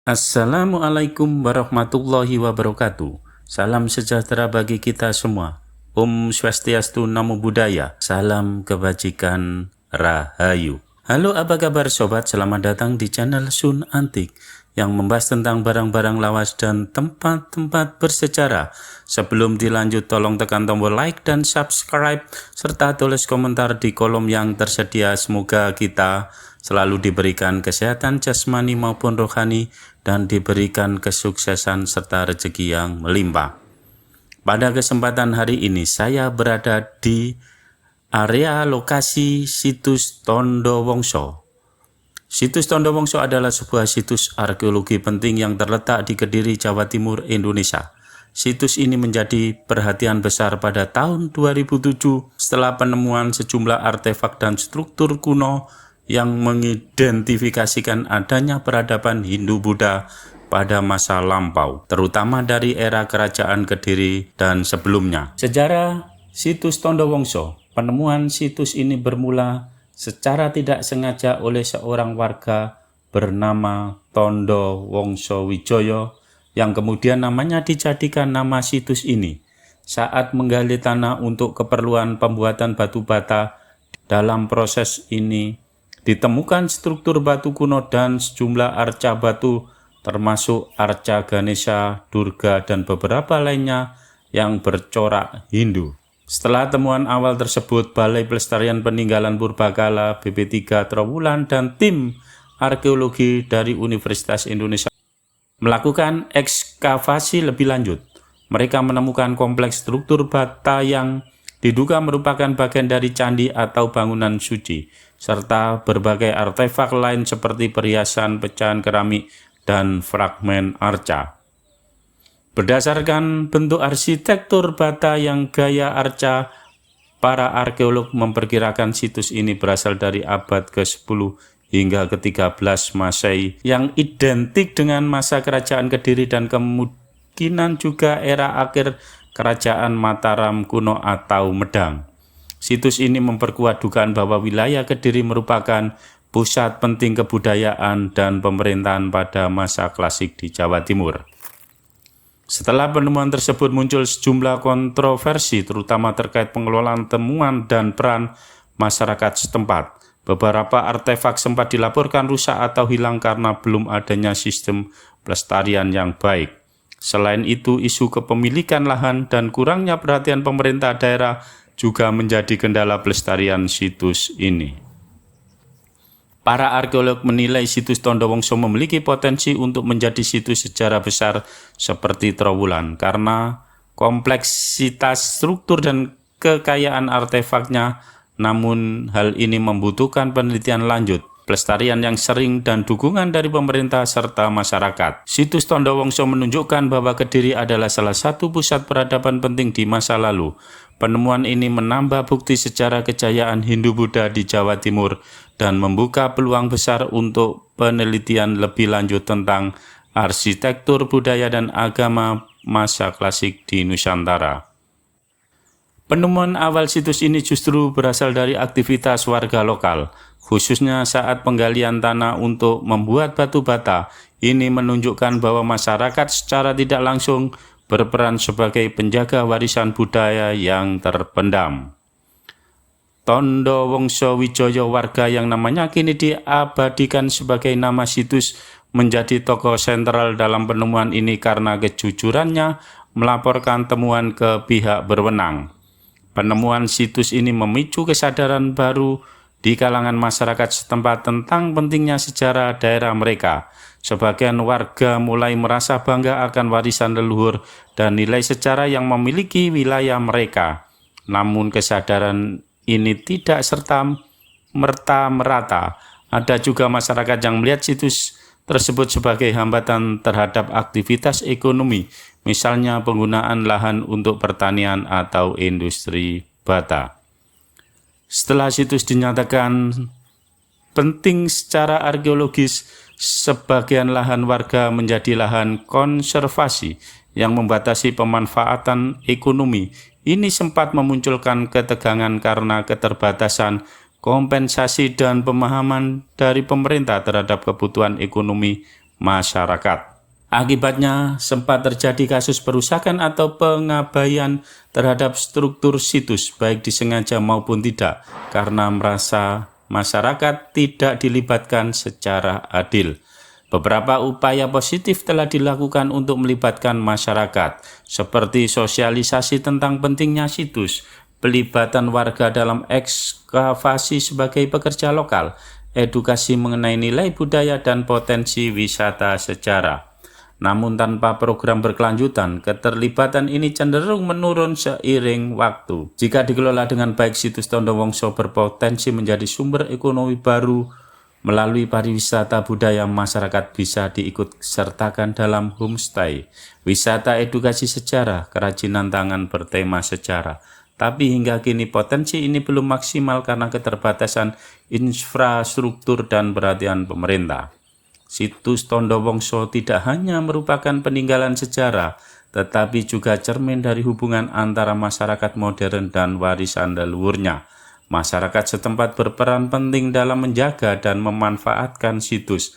Assalamualaikum warahmatullahi wabarakatuh. Salam sejahtera bagi kita semua. Om Swastiastu, Namo Buddhaya. Salam kebajikan, Rahayu. Halo, apa kabar sobat? Selamat datang di channel Sun Antik yang membahas tentang barang-barang lawas dan tempat-tempat bersejarah. Sebelum dilanjut, tolong tekan tombol like dan subscribe serta tulis komentar di kolom yang tersedia. Semoga kita selalu diberikan kesehatan jasmani maupun rohani dan diberikan kesuksesan serta rezeki yang melimpah. Pada kesempatan hari ini saya berada di area lokasi situs Tondo Wongso. Situs Tondo Wongso adalah sebuah situs arkeologi penting yang terletak di Kediri, Jawa Timur, Indonesia. Situs ini menjadi perhatian besar pada tahun 2007 setelah penemuan sejumlah artefak dan struktur kuno yang mengidentifikasikan adanya peradaban Hindu-Buddha pada masa lampau, terutama dari era Kerajaan Kediri dan sebelumnya. Sejarah situs Tondo Wongso. Penemuan situs ini bermula secara tidak sengaja oleh seorang warga bernama Tondo Wongso Wijoyo yang kemudian namanya dijadikan nama situs ini. Saat menggali tanah untuk keperluan pembuatan batu bata, dalam proses ini ditemukan struktur batu kuno dan sejumlah arca batu termasuk arca Ganesha, Durga, dan beberapa lainnya yang bercorak Hindu. Setelah temuan awal tersebut, Balai Pelestarian Peninggalan Purbakala, BP3 Trowulan, dan tim arkeologi dari Universitas Indonesia melakukan ekskavasi lebih lanjut. Mereka menemukan kompleks struktur bata yang diduga merupakan bagian dari candi atau bangunan suci, serta berbagai artefak lain seperti perhiasan, pecahan keramik, dan fragmen arca. Berdasarkan bentuk arsitektur bata yang gaya arca, para arkeolog memperkirakan situs ini berasal dari abad ke-10 hingga ke-13 Masehi yang identik dengan masa Kerajaan Kediri dan kemungkinan juga era akhir Kerajaan Mataram kuno atau Medang. Situs ini memperkuat dugaan bahwa wilayah Kediri merupakan pusat penting kebudayaan dan pemerintahan pada masa klasik di Jawa Timur. Setelah penemuan tersebut muncul sejumlah kontroversi terutama terkait pengelolaan temuan dan peran masyarakat setempat. Beberapa artefak sempat dilaporkan rusak atau hilang karena belum adanya sistem pelestarian yang baik. Selain itu, isu kepemilikan lahan dan kurangnya perhatian pemerintah daerah juga menjadi kendala pelestarian situs ini. Para arkeolog menilai situs Tondo Wongso memiliki potensi untuk menjadi situs sejarah besar seperti Trowulan karena kompleksitas struktur dan kekayaan artefaknya, namun hal ini membutuhkan penelitian lanjut, pelestarian yang sering, dan dukungan dari pemerintah serta masyarakat. Situs Tondo Wongso menunjukkan bahwa Kediri adalah salah satu pusat peradaban penting di masa lalu. Penemuan ini menambah bukti sejarah kejayaan Hindu-Buddha di Jawa Timur dan membuka peluang besar untuk penelitian lebih lanjut tentang arsitektur, budaya, dan agama masa klasik di Nusantara. Penemuan awal situs ini justru berasal dari aktivitas warga lokal, khususnya saat penggalian tanah untuk membuat batu bata. Ini menunjukkan bahwa masyarakat secara tidak langsung berperan sebagai penjaga warisan budaya yang terpendam. Tondo Wongso Wijoyo, warga yang namanya kini diabadikan sebagai nama situs, menjadi tokoh sentral dalam penemuan ini karena kejujurannya melaporkan temuan ke pihak berwenang. Penemuan situs ini memicu kesadaran baru di kalangan masyarakat setempat tentang pentingnya sejarah daerah mereka. Sebagian warga mulai merasa bangga akan warisan leluhur dan nilai sejarah yang memiliki wilayah mereka. Namun kesadaran ini tidak serta-merta merata. Ada juga masyarakat yang melihat situs tersebut sebagai hambatan terhadap aktivitas ekonomi, misalnya penggunaan lahan untuk pertanian atau industri bata. Setelah situs dinyatakan penting secara arkeologis, sebagian lahan warga menjadi lahan konservasi yang membatasi pemanfaatan ekonomi. Ini sempat memunculkan ketegangan karena keterbatasan kompensasi dan pemahaman dari pemerintah terhadap kebutuhan ekonomi masyarakat. Akibatnya sempat terjadi kasus perusakan atau pengabaian terhadap struktur situs, baik disengaja maupun tidak, karena merasa masyarakat tidak dilibatkan secara adil. Beberapa upaya positif telah dilakukan untuk melibatkan masyarakat, seperti sosialisasi tentang pentingnya situs, pelibatan warga dalam ekskavasi sebagai pekerja lokal, edukasi mengenai nilai budaya dan potensi wisata sejarah. Namun tanpa program berkelanjutan, keterlibatan ini cenderung menurun seiring waktu. Jika dikelola dengan baik, situs Tondowongso berpotensi menjadi sumber ekonomi baru. Melalui pariwisata budaya, masyarakat bisa diikut sertakan dalam homestay, wisata edukasi sejarah, kerajinan tangan bertema sejarah. Tapi hingga kini potensi ini belum maksimal karena keterbatasan infrastruktur dan perhatian pemerintah. Situs Tondowongso tidak hanya merupakan peninggalan sejarah, tetapi juga cermin dari hubungan antara masyarakat modern dan warisan leluhurnya. Masyarakat setempat berperan penting dalam menjaga dan memanfaatkan situs,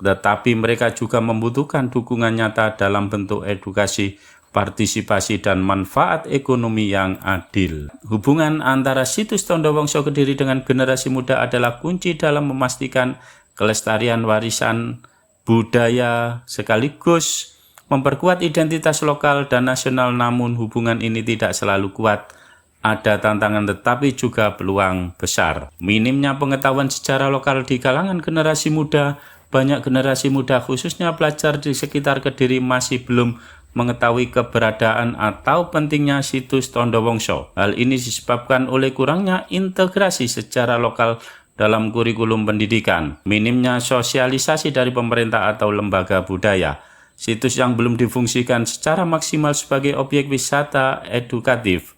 tetapi mereka juga membutuhkan dukungan nyata dalam bentuk edukasi, partisipasi, dan manfaat ekonomi yang adil. Hubungan antara situs Tondowongso Kediri dengan generasi muda adalah kunci dalam memastikan kelestarian warisan budaya sekaligus memperkuat identitas lokal dan nasional. Namun hubungan ini tidak selalu kuat. Ada tantangan tetapi juga peluang besar. Minimnya pengetahuan sejarah lokal di kalangan generasi muda. Banyak generasi muda khususnya pelajar di sekitar Kediri masih belum mengetahui keberadaan atau pentingnya situs Tondowongso. Hal ini disebabkan oleh kurangnya integrasi sejarah lokal dalam kurikulum pendidikan, minimnya sosialisasi dari pemerintah atau lembaga budaya, situs yang belum difungsikan secara maksimal sebagai objek wisata edukatif,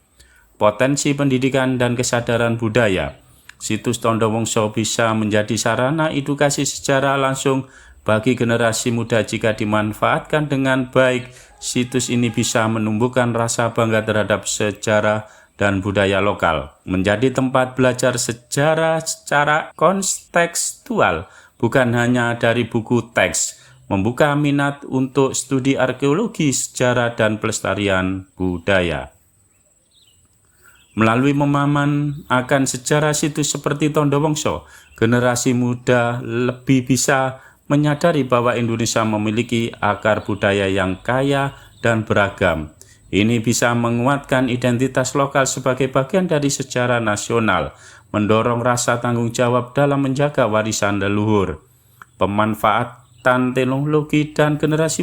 potensi pendidikan dan kesadaran budaya. Situs Tondowongso bisa menjadi sarana edukasi secara langsung bagi generasi muda jika dimanfaatkan dengan baik. Situs ini bisa menumbuhkan rasa bangga terhadap sejarah dan budaya lokal, menjadi tempat belajar sejarah secara kontekstual, bukan hanya dari buku teks, membuka minat untuk studi arkeologi, sejarah, dan pelestarian budaya. Melalui pemahaman akan sejarah situs seperti Tondowongso, generasi muda lebih bisa menyadari bahwa Indonesia memiliki akar budaya yang kaya dan beragam. Ini bisa menguatkan identitas lokal sebagai bagian dari sejarah nasional, mendorong rasa tanggung jawab dalam menjaga warisan leluhur. Pemanfaatan teknologi dan generasi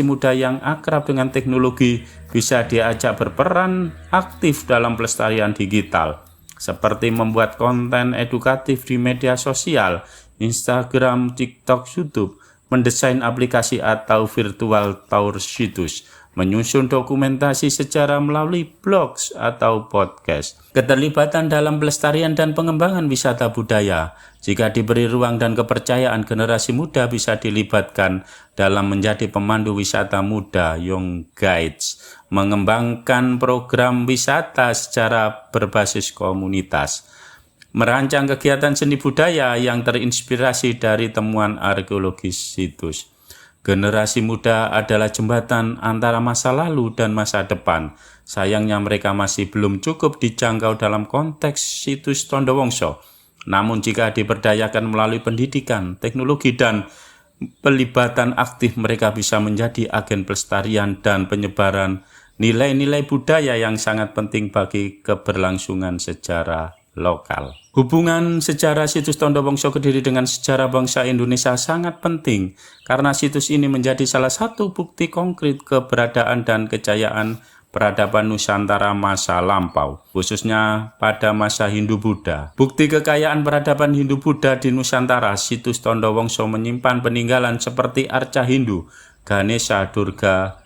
muda yang akrab dengan teknologi bisa diajak berperan aktif dalam pelestarian digital, seperti membuat konten edukatif di media sosial, Instagram, TikTok, YouTube, mendesain aplikasi atau virtual tour situs, menyusun dokumentasi sejarah melalui blogs atau podcast. Keterlibatan dalam pelestarian dan pengembangan wisata budaya. Jika diberi ruang dan kepercayaan, generasi muda bisa dilibatkan dalam menjadi pemandu wisata muda, Young Guides, mengembangkan program wisata secara berbasis komunitas, merancang kegiatan seni budaya yang terinspirasi dari temuan arkeologis situs. Generasi muda adalah jembatan antara masa lalu dan masa depan. Sayangnya mereka masih belum cukup dijangkau dalam konteks situs Tondowongso. Namun jika diberdayakan melalui pendidikan, teknologi, dan pelibatan aktif, mereka bisa menjadi agen pelestarian dan penyebaran nilai-nilai budaya yang sangat penting bagi keberlangsungan sejarah lokal. Hubungan sejarah situs Tondowongso Kediri dengan sejarah bangsa Indonesia sangat penting karena situs ini menjadi salah satu bukti konkret keberadaan dan kejayaan peradaban Nusantara masa lampau, khususnya pada masa Hindu-Buddha. Bukti kekayaan peradaban Hindu-Buddha di Nusantara, situs Tondowongso menyimpan peninggalan seperti arca Hindu, Ganesha, Durga,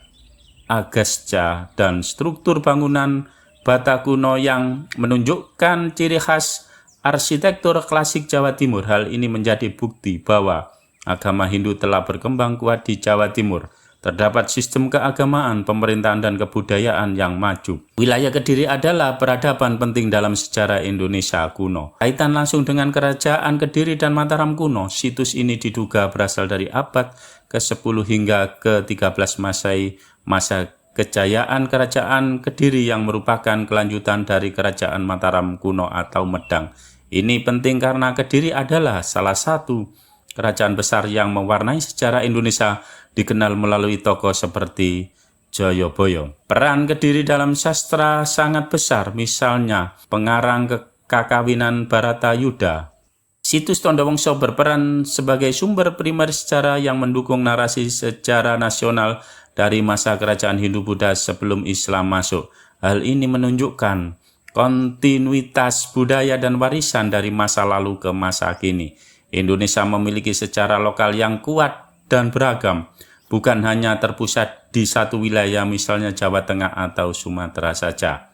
Agastya, dan struktur bangunan bata kuno yang menunjukkan ciri khas arsitektur klasik Jawa Timur. Hal ini menjadi bukti bahwa agama Hindu telah berkembang kuat di Jawa Timur. Terdapat sistem keagamaan, pemerintahan, dan kebudayaan yang maju. Wilayah Kediri adalah peradaban penting dalam sejarah Indonesia kuno. Kaitan langsung dengan kerajaan Kediri dan Mataram kuno, situs ini diduga berasal dari abad ke-10 hingga ke-13 Masehi, masa kejayaan kerajaan Kediri yang merupakan kelanjutan dari kerajaan Mataram kuno atau Medang. Ini penting karena Kediri adalah salah satu kerajaan besar yang mewarnai sejarah Indonesia, dikenal melalui tokoh seperti Jayabaya. Peran Kediri dalam sastra sangat besar, misalnya pengarang Kekawinan Baratayuda. Situs Tondowongso berperan sebagai sumber primer sejarah yang mendukung narasi sejarah nasional dari masa kerajaan Hindu-Buddha sebelum Islam masuk. Hal ini menunjukkan kontinuitas budaya dan warisan dari masa lalu ke masa kini. Indonesia memiliki sejarah lokal yang kuat dan beragam, bukan hanya terpusat di satu wilayah misalnya Jawa Tengah atau Sumatera saja.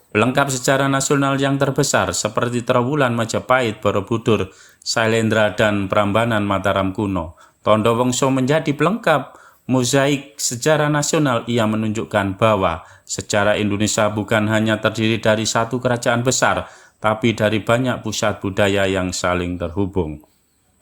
Pelengkap sejarah nasional yang terbesar seperti Trowulan, Majapahit, Borobudur, Sailendra, dan Prambanan Mataram kuno. Tondowongso menjadi pelengkap mozaik sejarah nasional. Ia menunjukkan bahwa sejarah Indonesia bukan hanya terdiri dari satu kerajaan besar, tapi dari banyak pusat budaya yang saling terhubung.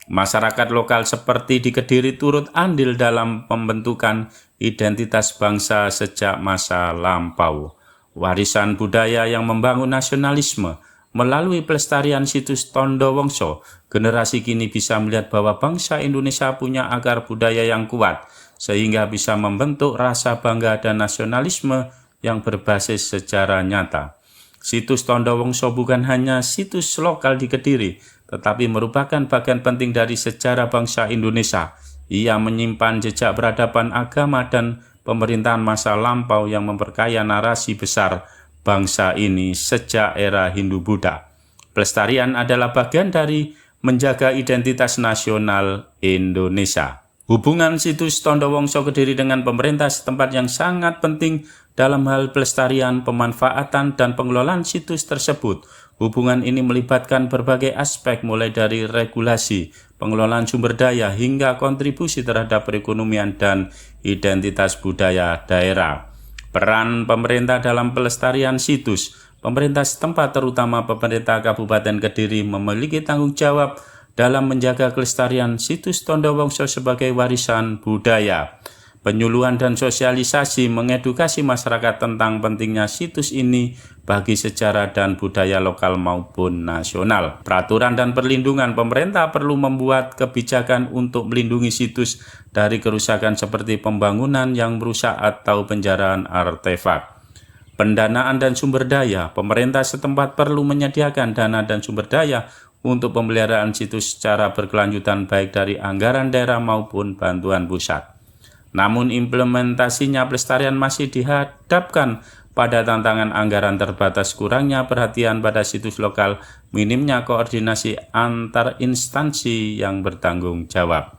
Masyarakat lokal seperti di Kediri turut andil dalam pembentukan identitas bangsa sejak masa lampau. Warisan budaya yang membangun nasionalisme. Melalui pelestarian situs Tondowongso, generasi kini bisa melihat bahwa bangsa Indonesia punya akar budaya yang kuat, sehingga bisa membentuk rasa bangga dan nasionalisme yang berbasis sejarah nyata. Situs Tondowongso bukan hanya situs lokal di Kediri, tetapi merupakan bagian penting dari sejarah bangsa Indonesia. Ia menyimpan jejak peradaban agama dan pemerintahan masa lampau yang memperkaya narasi besar bangsa ini sejak era Hindu-Buddha. Pelestarian adalah bagian dari menjaga identitas nasional Indonesia. Hubungan situs Tondowongso Kediri dengan pemerintah setempat yang sangat penting dalam hal pelestarian, pemanfaatan, dan pengelolaan situs tersebut. Hubungan ini melibatkan berbagai aspek mulai dari regulasi, pengelolaan sumber daya, hingga kontribusi terhadap perekonomian dan identitas budaya daerah. Peran pemerintah dalam pelestarian situs. Pemerintah setempat, terutama pemerintah Kabupaten Kediri, memiliki tanggung jawab dalam menjaga kelestarian situs Tondowongso sebagai warisan budaya. Penyuluhan dan sosialisasi mengedukasi masyarakat tentang pentingnya situs ini bagi sejarah dan budaya lokal maupun nasional. Peraturan dan perlindungan. Pemerintah perlu membuat kebijakan untuk melindungi situs dari kerusakan seperti pembangunan yang merusak atau penjarahan artefak. Pendanaan dan sumber daya. Pemerintah setempat perlu menyediakan dana dan sumber daya untuk pemeliharaan situs secara berkelanjutan baik dari anggaran daerah maupun bantuan pusat. Namun implementasinya pelestarian masih dihadapkan pada tantangan anggaran terbatas, kurangnya perhatian pada situs lokal, minimnya koordinasi antar instansi yang bertanggung jawab.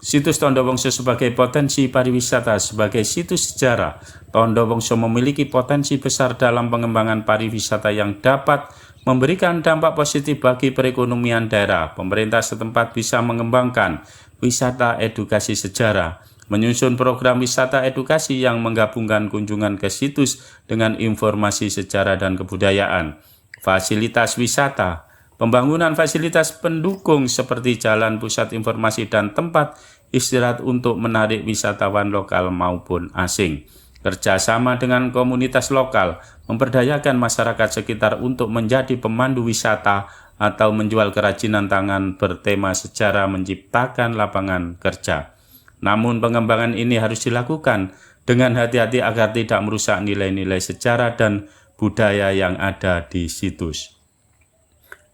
Situs Tondowongso sebagai potensi pariwisata. Sebagai situs sejarah, Tondowongso memiliki potensi besar dalam pengembangan pariwisata yang dapat memberikan dampak positif bagi perekonomian daerah. Pemerintah setempat bisa mengembangkan wisata edukasi sejarah, menyusun program wisata edukasi yang menggabungkan kunjungan ke situs dengan informasi sejarah dan kebudayaan. Fasilitas wisata. Pembangunan fasilitas pendukung seperti jalan, pusat informasi, dan tempat istirahat untuk menarik wisatawan lokal maupun asing. Kerjasama dengan komunitas lokal, memberdayakan masyarakat sekitar untuk menjadi pemandu wisata atau menjual kerajinan tangan bertema sejarah menciptakan lapangan kerja. Namun pengembangan ini harus dilakukan dengan hati-hati agar tidak merusak nilai-nilai sejarah dan budaya yang ada di situs.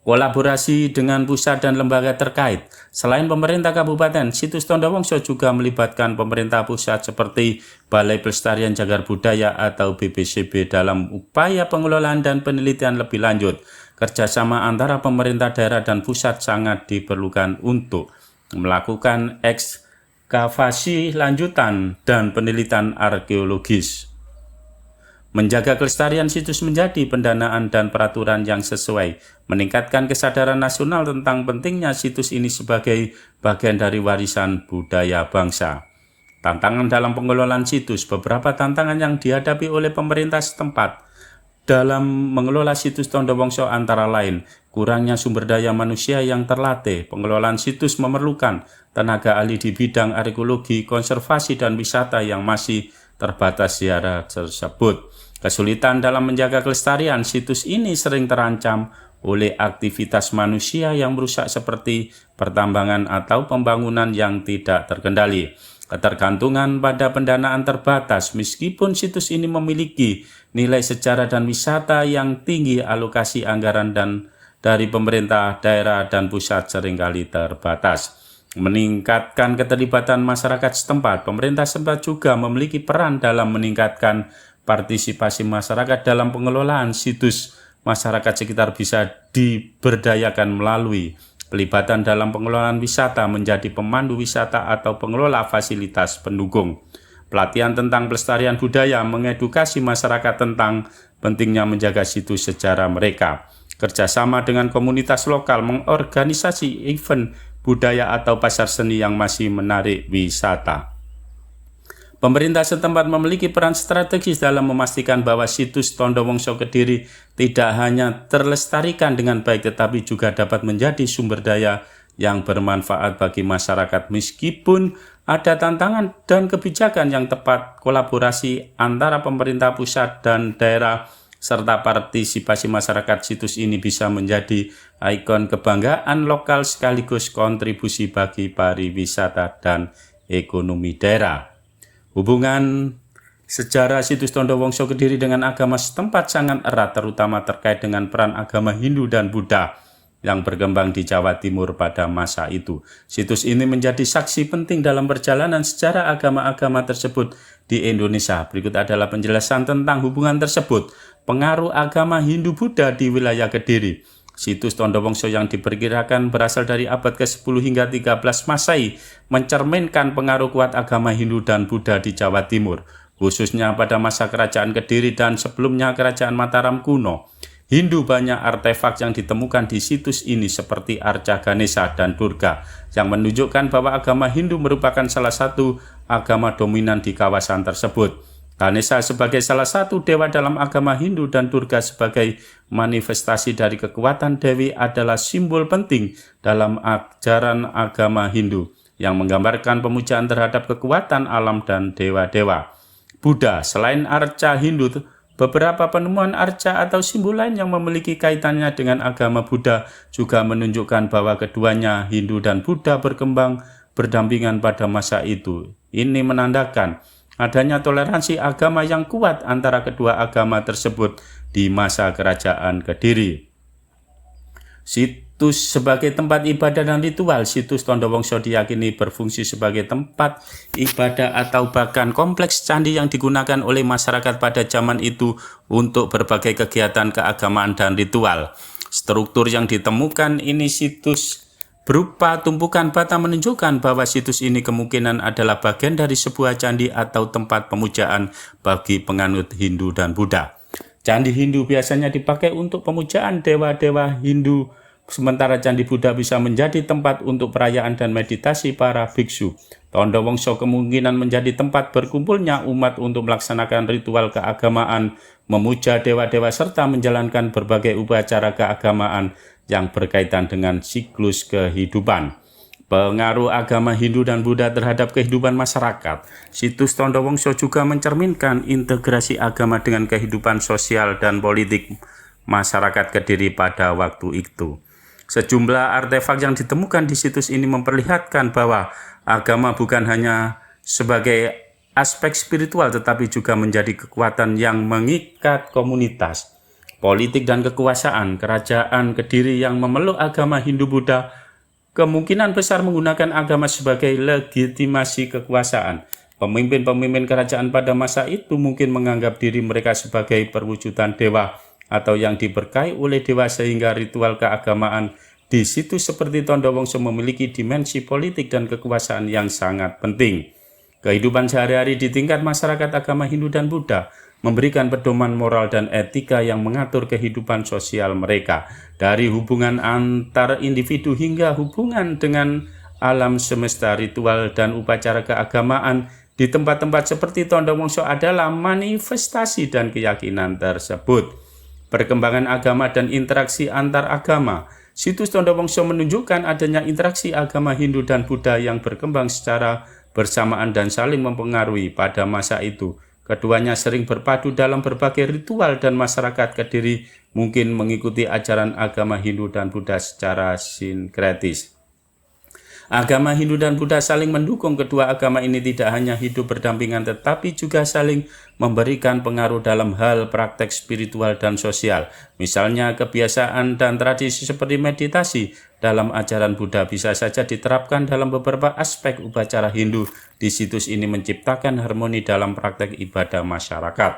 Kolaborasi dengan pusat dan lembaga terkait. Selain pemerintah kabupaten, situs Tondowongso juga melibatkan pemerintah pusat seperti Balai Pelestarian Cagar Budaya atau BPCB dalam upaya pengelolaan dan penelitian lebih lanjut. Kerjasama antara pemerintah daerah dan pusat sangat diperlukan untuk melakukan ekskavasi lanjutan dan penelitian arkeologis. Menjaga kelestarian situs menjadi pendanaan dan peraturan yang sesuai, meningkatkan kesadaran nasional tentang pentingnya situs ini sebagai bagian dari warisan budaya bangsa. Tantangan dalam pengelolaan situs. Beberapa tantangan yang dihadapi oleh pemerintah setempat dalam mengelola situs Tondo Wongso antara lain kurangnya sumber daya manusia yang terlatih. Pengelolaan situs memerlukan tenaga ahli di bidang arkeologi, konservasi, dan wisata yang masih terbatas di area tersebut. Kesulitan dalam menjaga kelestarian situs ini sering terancam oleh aktivitas manusia yang merusak seperti pertambangan atau pembangunan yang tidak terkendali. Ketergantungan pada pendanaan terbatas. Meskipun situs ini memiliki nilai sejarah dan wisata yang tinggi, alokasi anggaran dan dari pemerintah daerah dan pusat seringkali terbatas. Meningkatkan keterlibatan masyarakat setempat. Pemerintah setempat juga memiliki peran dalam meningkatkan partisipasi masyarakat dalam pengelolaan situs. Masyarakat sekitar bisa diberdayakan melalui pelibatan dalam pengelolaan wisata, menjadi pemandu wisata atau pengelola fasilitas pendukung. Pelatihan tentang pelestarian budaya, mengedukasi masyarakat tentang pentingnya menjaga situs sejarah mereka. Kerjasama dengan komunitas lokal, mengorganisasi event budaya atau pasar seni yang masih menarik wisata. Pemerintah setempat memiliki peran strategis dalam memastikan bahwa situs Tondo Wongso Kediri tidak hanya terlestarikan dengan baik tetapi juga dapat menjadi sumber daya yang bermanfaat bagi masyarakat. Meskipun ada tantangan dan kebijakan yang tepat, kolaborasi antara pemerintah pusat dan daerah serta partisipasi masyarakat, situs ini bisa menjadi ikon kebanggaan lokal sekaligus kontribusi bagi pariwisata dan ekonomi daerah. Hubungan sejarah situs Tondo Wongso Kediri dengan agama setempat sangat erat, terutama terkait dengan peran agama Hindu dan Buddha yang berkembang di Jawa Timur pada masa itu. Situs ini menjadi saksi penting dalam perjalanan sejarah agama-agama tersebut di Indonesia. Berikut adalah penjelasan tentang hubungan tersebut. Pengaruh agama Hindu-Buddha di wilayah Kediri. Situs Tondo Wongso yang diperkirakan berasal dari abad ke-10 hingga 13 Masehi mencerminkan pengaruh kuat agama Hindu dan Buddha di Jawa Timur, khususnya pada masa kerajaan Kediri dan sebelumnya kerajaan Mataram kuno. Hindu banyak artefak yang ditemukan di situs ini seperti arca Ganesha dan Durga yang menunjukkan bahwa agama Hindu merupakan salah satu agama dominan di kawasan tersebut. Ganesha sebagai salah satu dewa dalam agama Hindu dan Durga sebagai manifestasi dari kekuatan dewi adalah simbol penting dalam ajaran agama Hindu yang menggambarkan pemujaan terhadap kekuatan alam dan dewa-dewa. Buddha, selain arca Hindu, beberapa penemuan arca atau simbol lain yang memiliki kaitannya dengan agama Buddha juga menunjukkan bahwa keduanya, Hindu dan Buddha, berkembang berdampingan pada masa itu. Ini menandakan adanya toleransi agama yang kuat antara kedua agama tersebut di masa kerajaan Kediri. Situs sebagai tempat ibadah dan ritual. Situs Tondo Wongso diyakini berfungsi sebagai tempat ibadah atau bahkan kompleks candi yang digunakan oleh masyarakat pada zaman itu untuk berbagai kegiatan keagamaan dan ritual. Struktur yang ditemukan ini situs berupa tumpukan bata menunjukkan bahwa situs ini kemungkinan adalah bagian dari sebuah candi atau tempat pemujaan bagi penganut Hindu dan Buddha. Candi Hindu biasanya dipakai untuk pemujaan dewa-dewa Hindu, sementara candi Buddha bisa menjadi tempat untuk perayaan dan meditasi para biksu. Tondo Wongso kemungkinan menjadi tempat berkumpulnya umat untuk melaksanakan ritual keagamaan, memuja dewa-dewa serta menjalankan berbagai upacara keagamaan yang berkaitan dengan siklus kehidupan. Pengaruh agama Hindu dan Buddha terhadap kehidupan masyarakat. Situs Tondo Wongso juga mencerminkan integrasi agama dengan kehidupan sosial dan politik masyarakat Kediri pada waktu itu. Sejumlah artefak yang ditemukan di situs ini memperlihatkan bahwa agama bukan hanya sebagai aspek spiritual tetapi juga menjadi kekuatan yang mengikat komunitas. Politik dan kekuasaan. Kerajaan Kediri yang memeluk agama Hindu-Buddha kemungkinan besar menggunakan agama sebagai legitimasi kekuasaan. Pemimpin-pemimpin kerajaan pada masa itu mungkin menganggap diri mereka sebagai perwujudan dewa atau yang diberkahi oleh dewa, sehingga ritual keagamaan di situs seperti Tondo Wongso memiliki dimensi politik dan kekuasaan yang sangat penting. Kehidupan sehari-hari di tingkat masyarakat agama Hindu dan Buddha memberikan pedoman moral dan etika yang mengatur kehidupan sosial mereka, dari hubungan antar individu hingga hubungan dengan alam semesta. Ritual dan upacara keagamaan di tempat-tempat seperti Tondowongso adalah manifestasi dan keyakinan tersebut. Perkembangan agama dan interaksi antar agama. Situs Tondowongso menunjukkan adanya interaksi agama Hindu dan Buddha yang berkembang secara bersamaan dan saling mempengaruhi pada masa itu. Keduanya sering berpadu dalam berbagai ritual dan masyarakat Kediri mungkin mengikuti ajaran agama Hindu dan Buddha secara sinkretis. Agama Hindu dan Buddha saling mendukung. Kedua agama ini tidak hanya hidup berdampingan tetapi juga saling memberikan pengaruh dalam hal praktek spiritual dan sosial. Misalnya kebiasaan dan tradisi seperti meditasi dalam ajaran Buddha bisa saja diterapkan dalam beberapa aspek upacara Hindu. Di situs ini menciptakan harmoni dalam praktek ibadah masyarakat.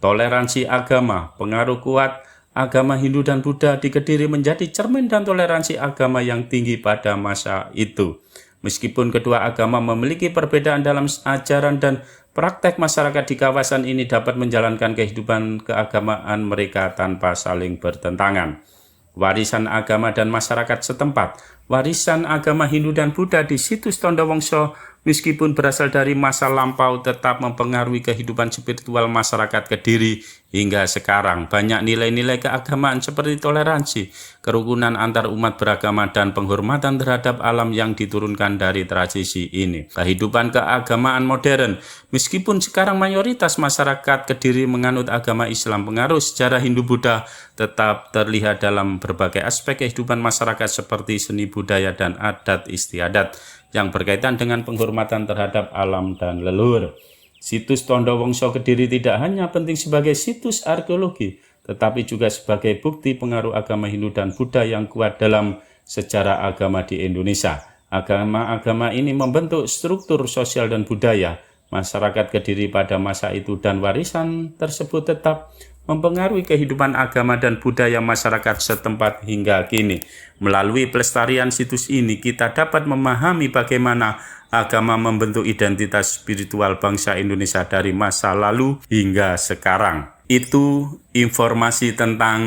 Toleransi agama, pengaruh kuat agama Hindu dan Buddha di Kediri menjadi cermin dan toleransi agama yang tinggi pada masa itu. Meskipun kedua agama memiliki perbedaan dalam ajaran dan praktek, masyarakat di kawasan ini dapat menjalankan kehidupan keagamaan mereka tanpa saling bertentangan. Warisan agama dan masyarakat setempat. Warisan agama Hindu dan Buddha di situs Tondowongso meskipun berasal dari masa lampau tetap mempengaruhi kehidupan spiritual masyarakat Kediri hingga sekarang. Banyak nilai-nilai keagamaan seperti toleransi, kerukunan antar umat beragama, dan penghormatan terhadap alam yang diturunkan dari tradisi ini. Kehidupan keagamaan modern. Meskipun sekarang mayoritas masyarakat Kediri menganut agama Islam, pengaruh sejarah Hindu-Buddha tetap terlihat dalam berbagai aspek kehidupan masyarakat seperti seni budaya dan adat istiadat yang berkaitan dengan penghormatan terhadap alam dan leluhur. Situs Tondowongso Kediri tidak hanya penting sebagai situs arkeologi, tetapi juga sebagai bukti pengaruh agama Hindu dan Buddha yang kuat dalam sejarah agama di Indonesia. Agama-agama ini membentuk struktur sosial dan budaya masyarakat Kediri pada masa itu, dan warisan tersebut tetap mempengaruhi kehidupan agama dan budaya masyarakat setempat hingga kini. Melalui pelestarian situs ini, kita dapat memahami bagaimana agama membentuk identitas spiritual bangsa Indonesia dari masa lalu hingga sekarang. Itu informasi tentang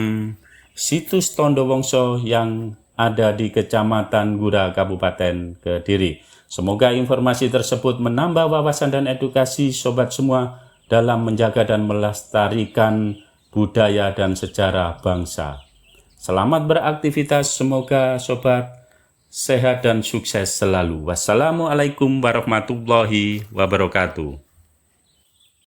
situs Tondowongso yang ada di Kecamatan Gura, Kabupaten Kediri. Semoga informasi tersebut menambah wawasan dan edukasi sobat semua dalam menjaga dan melestarikan budaya dan sejarah bangsa. Selamat beraktivitas, semoga sobat sehat dan sukses selalu. Wassalamualaikum warahmatullahi wabarakatuh.